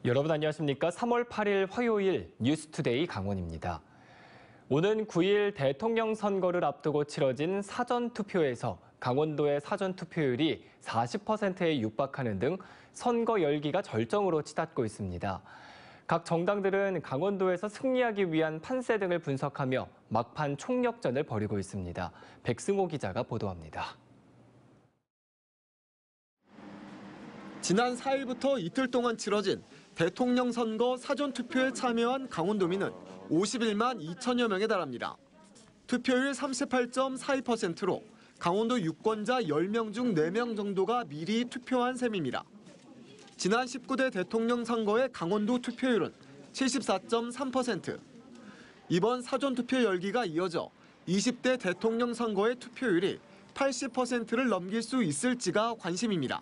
여러분 안녕하십니까? 3월 8일 화요일 뉴스투데이 강원입니다. 오는 9일 대통령 선거를 앞두고 치러진 사전투표에서 강원도의 사전투표율이 40%에 육박하는 등 선거 열기가 절정으로 치닫고 있습니다. 각 정당들은 강원도에서 승리하기 위한 판세 등을 분석하며 막판 총력전을 벌이고 있습니다. 백승호 기자가 보도합니다. 지난 4일부터 이틀 동안 치러진 대통령 선거 사전투표에 참여한 강원도민은 51만 2천여 명에 달합니다. 투표율 38.42%로 강원도 유권자 10명 중 4명 정도가 미리 투표한 셈입니다. 지난 19대 대통령 선거의 강원도 투표율은 74.3%. 이번 사전투표 열기가 이어져 20대 대통령 선거의 투표율이 80%를 넘길 수 있을지가 관심입니다.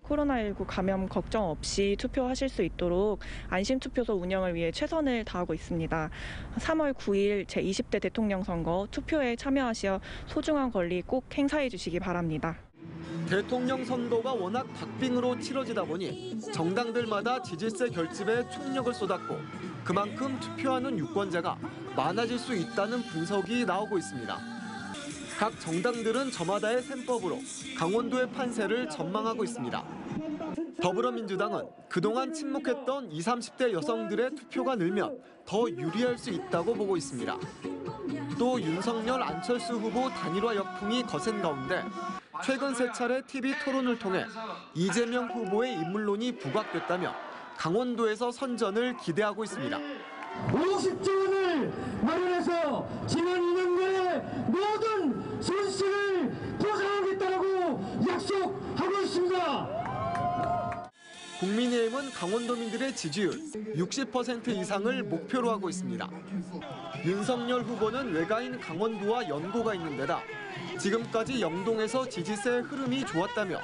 코로나19 감염 걱정 없이 투표하실 수 있도록 안심투표소 운영을 위해 최선을 다하고 있습니다. 3월 9일 제20대 대통령 선거 투표에 참여하시어 소중한 권리 꼭 행사해 주시기 바랍니다. 대통령 선거가 워낙 박빙으로 치러지다 보니 정당들마다 지지세 결집에 총력을 쏟았고 그만큼 투표하는 유권자가 많아질 수 있다는 분석이 나오고 있습니다. 각 정당들은 저마다의 셈법으로 강원도의 판세를 전망하고 있습니다. 더불어민주당은 그동안 침묵했던 20, 30대 여성들의 투표가 늘면 더 유리할 수 있다고 보고 있습니다. 또 윤석열, 안철수 후보 단일화 역풍이 거센 가운데 최근 3차례 TV 토론을 통해 이재명 후보의 인물론이 부각됐다며 강원도에서 선전을 기대하고 있습니다. 50조 원을 마련해서 지난 2년간의 모든 손실을 보상하겠다고 약속하고 있습니다. 국민의힘은 강원도민들의 지지율 60% 이상을 목표로 하고 있습니다. 윤석열 후보는 외가인 강원도와 연고가 있는 데다 지금까지 영동에서 지지세 흐름이 좋았다며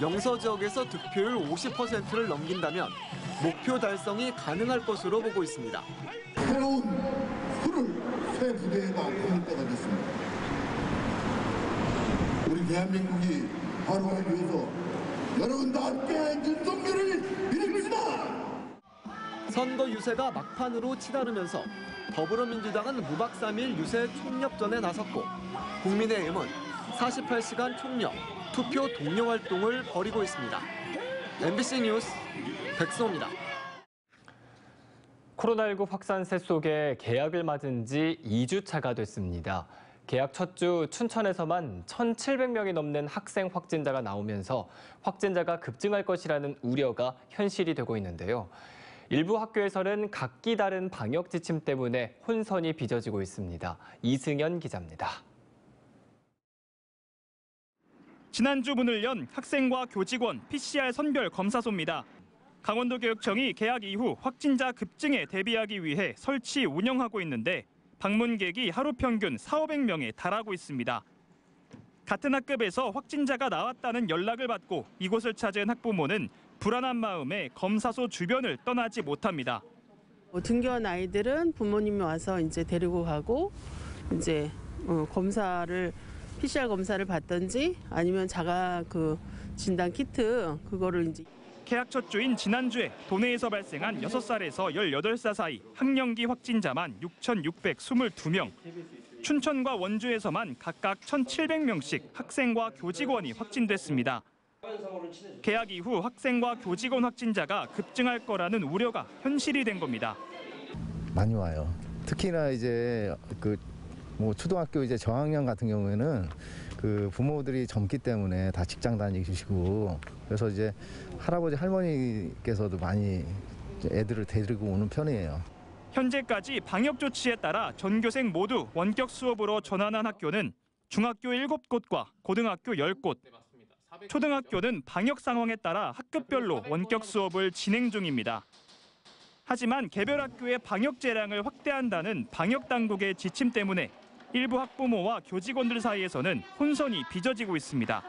영서 지역에서 득표율 50%를 넘긴다면 목표 달성이 가능할 것으로 보고 있습니다. 새로운 술을 새 부대에다 꽂을 때가 됐습니다. 우리 대한민국이 바로하기 위해서 여러분과 함께 윤석열을 믿습니다. 선거 유세가 막판으로 치달으면서 더불어민주당은 무박 3일 유세 총력전에 나섰고 국민의힘은 48시간 총력, 투표 독려 활동을 벌이고 있습니다. MBC 뉴스 백승호입니다. 코로나19 확산세 속에 개학을 맞은 지 2주차가 됐습니다. 개학 첫 주 춘천에서만 1,700명이 넘는 학생 확진자가 나오면서 확진자가 급증할 것이라는 우려가 현실이 되고 있는데요. 일부 학교에서는 각기 다른 방역 지침 때문에 혼선이 빚어지고 있습니다. 이승현 기자입니다. 지난주 문을 연 학생과 교직원 PCR 선별 검사소입니다. 강원도교육청이 개학 이후 확진자 급증에 대비하기 위해 설치 운영하고 있는데 방문객이 하루 평균 400~500명에 달하고 있습니다. 같은 학급에서 확진자가 나왔다는 연락을 받고 이곳을 찾은 학부모는 불안한 마음에 검사소 주변을 떠나지 못합니다. 등교한 아이들은 부모님이 와서 이제 데리고 가고 이제 PCR 검사를 받든지 아니면 자가 진단 키트 그거를 이제 개학 첫 주인 지난주에 도내에서 발생한 6살에서 18살 사이 학령기 확진자만 6,622명. 춘천과 원주에서만 각각 1,700명씩 학생과 교직원이 확진됐습니다. 개학 이후 학생과 교직원 확진자가 급증할 거라는 우려가 현실이 된 겁니다. 많이 와요. 특히나 이제 초등학교 이제 저학년 같은 경우에는 부모들이 젊기 때문에 다 직장 다니시고 그래서 이제 할아버지 할머니께서도 많이 애들을 데리고 오는 편이에요. 현재까지 방역 조치에 따라 전교생 모두 원격 수업으로 전환한 학교는 중학교 7곳과 고등학교 10곳. 초등학교는 방역 상황에 따라 학급별로 원격 수업을 진행 중입니다. 하지만 개별 학교의 방역 재량을 확대한다는 방역 당국의 지침 때문에 일부 학부모와 교직원들 사이에서는 혼선이 빚어지고 있습니다.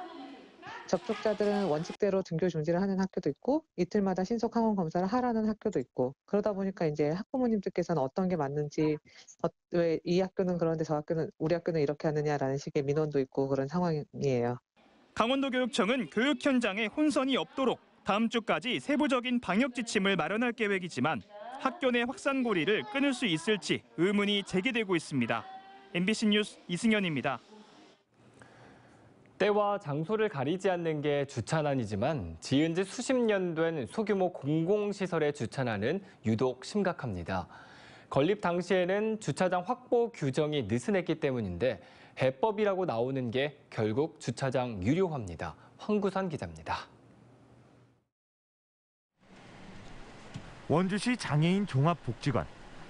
접촉자들은 원칙대로 등교 중지를 하는 학교도 있고 이틀마다 신속 항원 검사를 하라는 학교도 있고 그러다 보니까 이제 학부모님들께서는 어떤 게 맞는지 왜 이 학교는 그런데 저 학교는 우리 학교는 이렇게 하느냐라는 식의 민원도 있고 그런 상황이에요. 강원도교육청은 교육 현장에 혼선이 없도록 다음 주까지 세부적인 방역 지침을 마련할 계획이지만 학교 내 확산고리를 끊을 수 있을지 의문이 제기되고 있습니다. MBC 뉴스 이승현입니다. 때와 장소를 가리지 않는 게 주차난이지만 지은 지 수십 년 된 소규모 공공시설의 주차난은 유독 심각합니다. 건립 당시에는 주차장 확보 규정이 느슨했기 때문인데 해법이라고 나오는 게 결국 주차장 유료화입니다. 황구선 기자입니다. 원주시 장애인 종합복지관.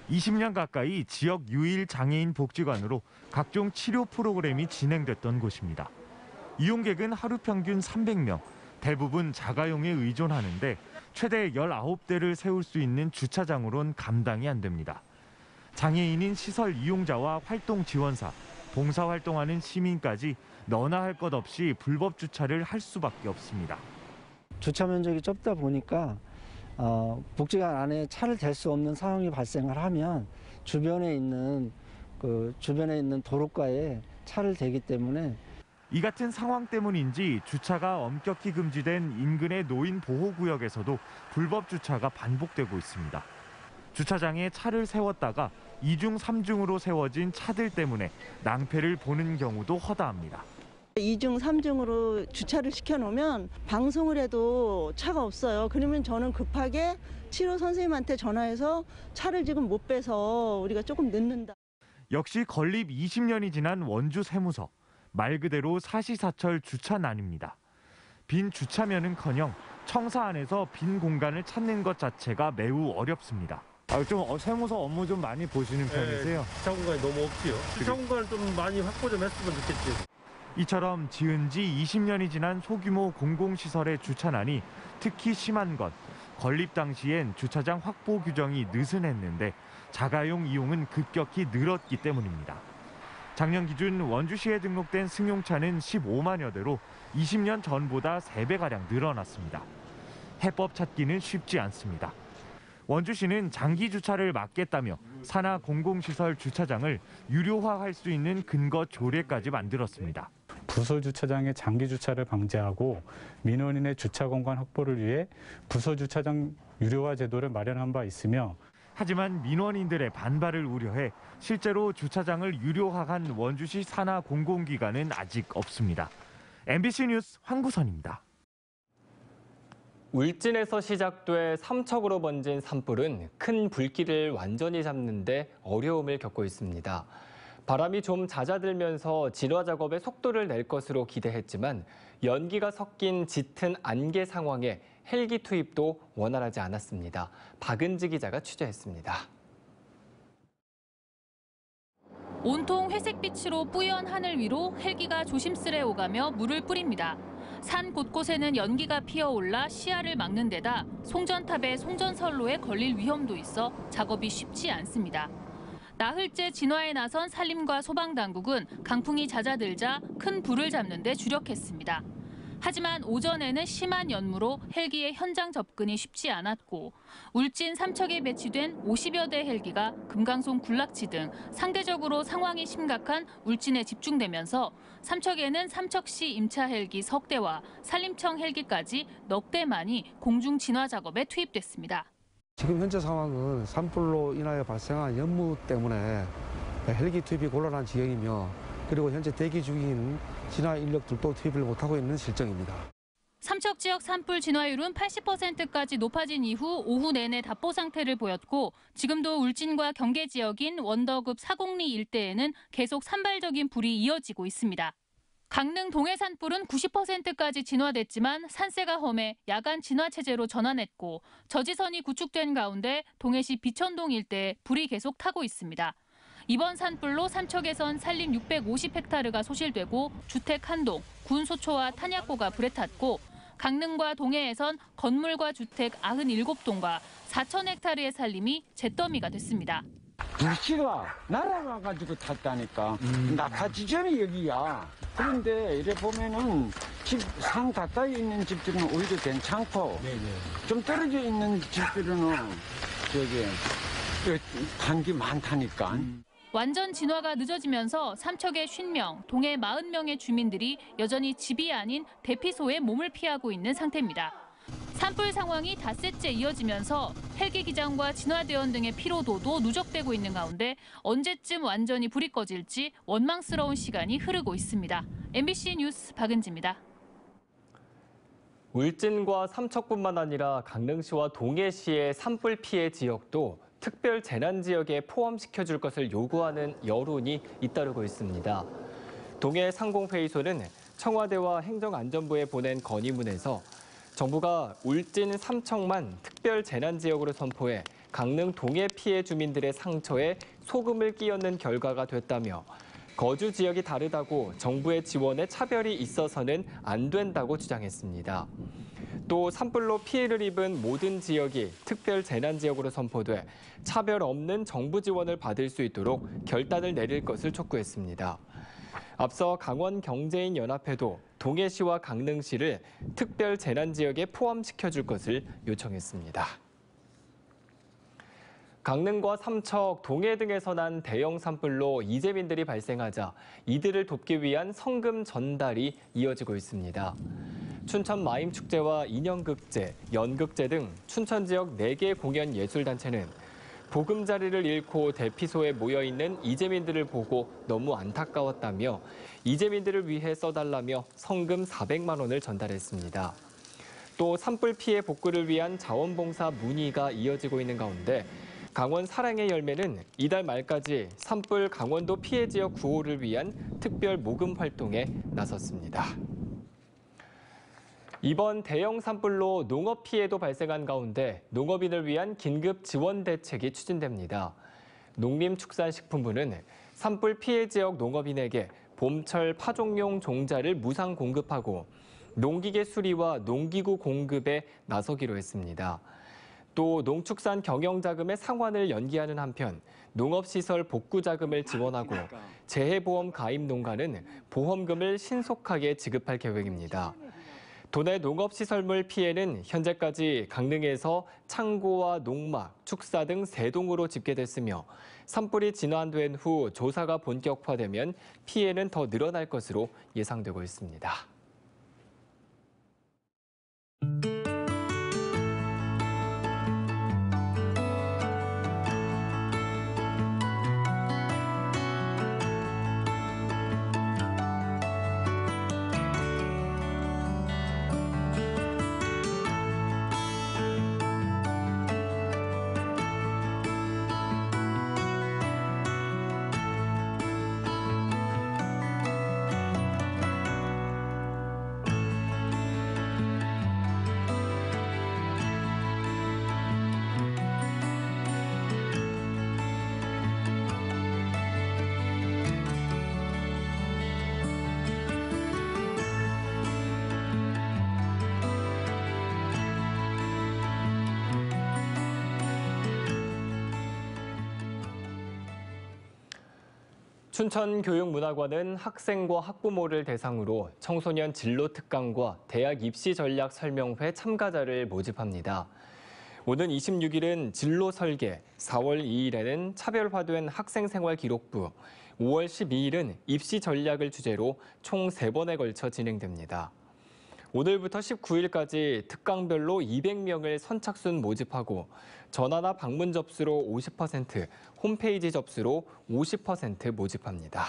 20년 가까이 지역 유일 장애인 복지관으로 각종 치료 프로그램이 진행됐던 곳입니다. 이용객은 하루 평균 300명, 대부분 자가용에 의존하는데 최대 19대를 세울 수 있는 주차장으론 감당이 안 됩니다. 장애인인 시설 이용자와 활동 지원사, 봉사활동하는 시민까지 너나 할 것 없이 불법 주차를 할 수밖에 없습니다. 주차 면적이 좁다 보니까 복지관 안에 차를 댈 수 없는 상황이 발생을 하면 주변에 있는 도로가에 차를 대기 때문에 이 같은 상황 때문인지 주차가 엄격히 금지된 인근의 노인 보호구역에서도 불법 주차가 반복되고 있습니다. 주차장에 차를 세웠다가 2중, 3중으로 세워진 차들 때문에 낭패를 보는 경우도 허다합니다. 2중, 3중으로 주차를 시켜놓으면 방송을 해도 차가 없어요. 그러면 저는 급하게 치료 선생님한테 전화해서 차를 지금 못 빼서 우리가 조금 늦는다. 역시 건립 20년이 지난 원주 세무서. 말 그대로 사시사철 주차난입니다. 빈 주차면은커녕 청사 안에서 빈 공간을 찾는 것 자체가 매우 어렵습니다. 좀 세무서 업무 좀 많이 보시는 편이세요? 주차 공간이 너무 없지요. 주차 공간을 좀 많이 확보 좀 했으면 좋겠지. 이처럼 지은 지 20년이 지난 소규모 공공시설의 주차난이 특히 심한 건 건립 당시엔 주차장 확보 규정이 느슨했는데 자가용 이용은 급격히 늘었기 때문입니다. 작년 기준 원주시에 등록된 승용차는 15만여 대로 20년 전보다 3배가량 늘어났습니다. 해법 찾기는 쉽지 않습니다. 원주시는 장기 주차를 막겠다며 산하 공공시설 주차장을 유료화할 수 있는 근거 조례까지 만들었습니다. 부서 주차장의 장기 주차를 방지하고 민원인의 주차 공간 확보를 위해 부서 주차장 유료화 제도를 마련한 바 있으며 하지만 민원인들의 반발을 우려해 실제로 주차장을 유료화한 원주시 산하 공공기관은 아직 없습니다. MBC 뉴스 황구선입니다. 울진에서 시작돼 삼척으로 번진 산불은 큰 불길을 완전히 잡는 데 어려움을 겪고 있습니다. 바람이 좀 잦아들면서 진화 작업에 속도를 낼 것으로 기대했지만 연기가 섞인 짙은 안개 상황에 헬기 투입도 원활하지 않았습니다. 박은지 기자가 취재했습니다. 온통 회색빛으로 뿌연 하늘 위로 헬기가 조심스레 오가며 물을 뿌립니다. 산 곳곳에는 연기가 피어올라 시야를 막는 데다 송전탑의 송전선로에 걸릴 위험도 있어 작업이 쉽지 않습니다. 나흘째 진화에 나선 산림과 소방당국은 강풍이 잦아들자 큰 불을 잡는 데 주력했습니다. 하지만 오전에는 심한 연무로 헬기의 현장 접근이 쉽지 않았고 울진 삼척에 배치된 50여 대 헬기가 금강송 군락지 등 상대적으로 상황이 심각한 울진에 집중되면서 삼척에는 삼척시 임차 헬기 석 대와 산림청 헬기까지 넉 대만이 공중 진화 작업에 투입됐습니다. 지금 현재 상황은 산불로 인하여 발생한 연무 때문에 헬기 투입이 곤란한 지형이며 그리고 현재 대기 중인 진화 인력들도 투입을 못하고 있는 실정입니다. 삼척 지역 산불 진화율은 80%까지 높아진 이후 오후 내내 답보 상태를 보였고 지금도 울진과 경계 지역인 원더급 사공리 일대에는 계속 산발적인 불이 이어지고 있습니다. 강릉 동해 산불은 90%까지 진화됐지만 산세가 험해 야간 진화 체제로 전환했고 저지선이 구축된 가운데 동해시 비천동 일대에 불이 계속 타고 있습니다. 이번 산불로 삼척에선 산림 650헥타르가 소실되고 주택 1동, 군 소초와 탄약고가 불에 탔고 강릉과 동해에선 건물과 주택 97동과 4,000헥타르의 산림이 잿더미가 됐습니다. 불씨가 날아가가지고 탔다니까. 낙하 지점이 여기야. 그런데 이래 보면은 집 산 가까이 있는 집들은 오히려 괜찮고 좀 떨어져 있는 집들은 단기 많다니까. 완전 진화가 늦어지면서 삼척의 50명, 동해 40명의 주민들이 여전히 집이 아닌 대피소에 몸을 피하고 있는 상태입니다. 산불 상황이 닷새째 이어지면서 헬기 기장과 진화대원 등의 피로도도 누적되고 있는 가운데 언제쯤 완전히 불이 꺼질지 원망스러운 시간이 흐르고 있습니다. MBC 뉴스 박은지입니다. 울진과 삼척뿐만 아니라 강릉시와 동해시의 산불 피해 지역도 특별 재난 지역에 포함시켜줄 것을 요구하는 여론이 잇따르고 있습니다. 동해 상공회의소는 청와대와 행정안전부에 보낸 건의문에서 정부가 울진 삼척만 특별 재난 지역으로 선포해 강릉 동해 피해 주민들의 상처에 소금을 끼얹는 결과가 됐다며 거주 지역이 다르다고 정부의 지원에 차별이 있어서는 안 된다고 주장했습니다. 또 산불로 피해를 입은 모든 지역이 특별 재난 지역으로 선포돼 차별 없는 정부 지원을 받을 수 있도록 결단을 내릴 것을 촉구했습니다. 앞서 강원경제인연합회도 동해시와 강릉시를 특별 재난 지역에 포함시켜줄 것을 요청했습니다. 강릉과 삼척, 동해 등에서 난 대형 산불로 이재민들이 발생하자 이들을 돕기 위한 성금 전달이 이어지고 있습니다. 춘천 마임축제와 인형극제, 연극제 등 춘천 지역 4개 공연 예술단체는 보금자리를 잃고 대피소에 모여있는 이재민들을 보고 너무 안타까웠다며 이재민들을 위해 써달라며 성금 400만 원을 전달했습니다. 또 산불 피해 복구를 위한 자원봉사 문의가 이어지고 있는 가운데 강원 사랑의 열매는 이달 말까지 산불 강원도 피해 지역 구호를 위한 특별 모금 활동에 나섰습니다. 이번 대형 산불로 농업 피해도 발생한 가운데 농업인을 위한 긴급 지원 대책이 추진됩니다. 농림축산식품부는 산불 피해 지역 농업인에게 봄철 파종용 종자를 무상 공급하고 농기계 수리와 농기구 공급에 나서기로 했습니다. 또 농축산 경영자금의 상환을 연기하는 한편 농업시설 복구자금을 지원하고 재해보험 가입 농가는 보험금을 신속하게 지급할 계획입니다. 도내 농업시설물 피해는 현재까지 강릉에서 창고와 농막, 축사 등 3동으로 집계됐으며 산불이 진화된 후 조사가 본격화되면 피해는 더 늘어날 것으로 예상되고 있습니다. 춘천교육문화관은 학생과 학부모를 대상으로 청소년 진로 특강과 대학 입시 전략 설명회 참가자를 모집합니다. 오는 26일은 진로 설계, 4월 2일에는 차별화된 학생생활 기록부, 5월 12일은 입시 전략을 주제로 총 3번에 걸쳐 진행됩니다. 오늘부터 19일까지 특강별로 200명을 선착순 모집하고 전화나 방문 접수로 50%, 홈페이지 접수로 50% 모집합니다.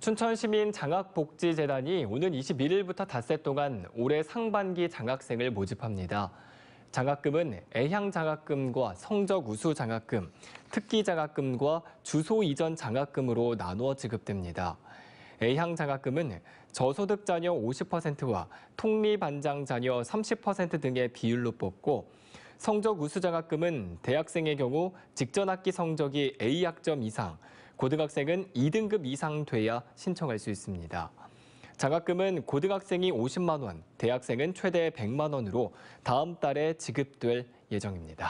춘천시민장학복지재단이 오는 21일부터 닷새 동안 올해 상반기 장학생을 모집합니다. 장학금은 애향장학금과 성적우수장학금, 특기장학금과 주소이전 장학금으로 나누어 지급됩니다. 애향장학금은 저소득 자녀 50%와 통리반장 자녀 30% 등의 비율로 뽑고 성적우수장학금은 대학생의 경우 직전 학기 성적이 A학점 이상, 고등학생은 2등급 이상 돼야 신청할 수 있습니다. 장학금은 고등학생이 50만 원, 대학생은 최대 100만 원으로 다음 달에 지급될 예정입니다.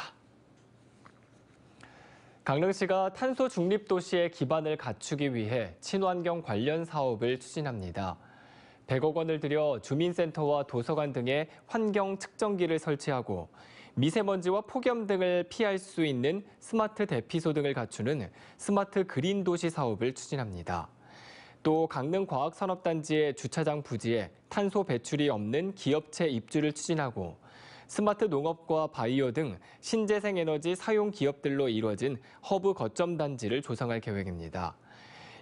강릉시가 탄소 중립 도시의 기반을 갖추기 위해 친환경 관련 사업을 추진합니다. 100억 원을 들여 주민센터와 도서관 등에 환경 측정기를 설치하고 미세먼지와 폭염 등을 피할 수 있는 스마트 대피소 등을 갖추는 스마트 그린 도시 사업을 추진합니다. 또 강릉과학산업단지의 주차장 부지에 탄소 배출이 없는 기업체 입주를 추진하고 스마트 농업과 바이오 등 신재생 에너지 사용 기업들로 이루어진 허브 거점 단지를 조성할 계획입니다.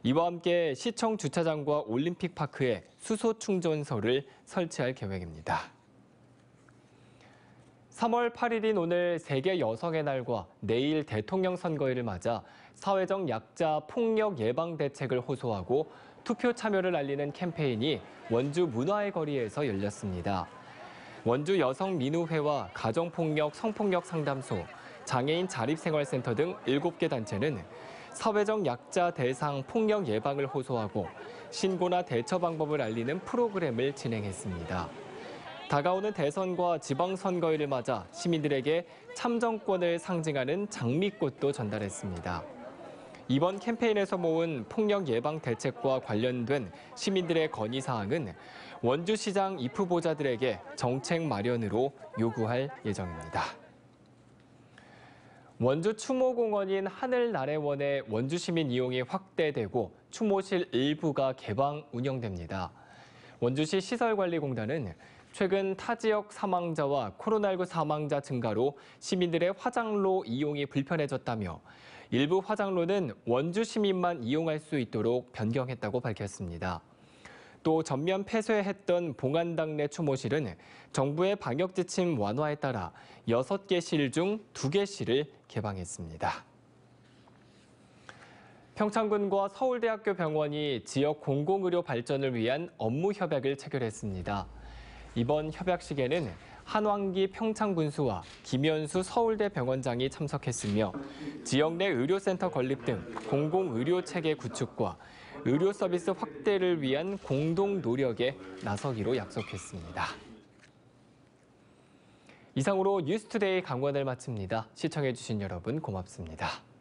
이와 함께 시청 주차장과 올림픽파크에 수소 충전소를 설치할 계획입니다. 3월 8일인 오늘 세계 여성의 날과 내일 대통령 선거일을 맞아 사회적 약자 폭력 예방 대책을 호소하고 투표 참여를 알리는 캠페인이 원주 문화의 거리에서 열렸습니다. 원주 여성민우회와 가정폭력 성폭력 상담소, 장애인 자립생활센터 등 7개 단체는 사회적 약자 대상 폭력 예방을 호소하고 신고나 대처 방법을 알리는 프로그램을 진행했습니다. 다가오는 대선과 지방선거일을 맞아 시민들에게 참정권을 상징하는 장미꽃도 전달했습니다. 이번 캠페인에서 모은 폭력 예방 대책과 관련된 시민들의 건의사항은 원주시장 입후보자들에게 정책 마련으로 요구할 예정입니다. 원주 추모공원인 하늘나래원의 원주시민 이용이 확대되고 추모실 일부가 개방 운영됩니다. 원주시 시설관리공단은 최근 타 지역 사망자와 코로나19 사망자 증가로 시민들의 화장로 이용이 불편해졌다며 일부 화장로는 원주 시민만 이용할 수 있도록 변경했다고 밝혔습니다. 또 전면 폐쇄했던 봉안당 내 추모실은 정부의 방역 지침 완화에 따라 6개 실 중 2개 실을 개방했습니다. 평창군과 서울대학교 병원이 지역 공공의료 발전을 위한 업무 협약을 체결했습니다. 이번 협약식에는 한왕기 평창군수와 김현수 서울대 병원장이 참석했으며 지역 내 의료센터 건립 등 공공의료체계 구축과 의료 서비스 확대를 위한 공동 노력에 나서기로 약속했습니다. 이상으로 뉴스투데이 강원을 마칩니다. 시청해주신 여러분 고맙습니다.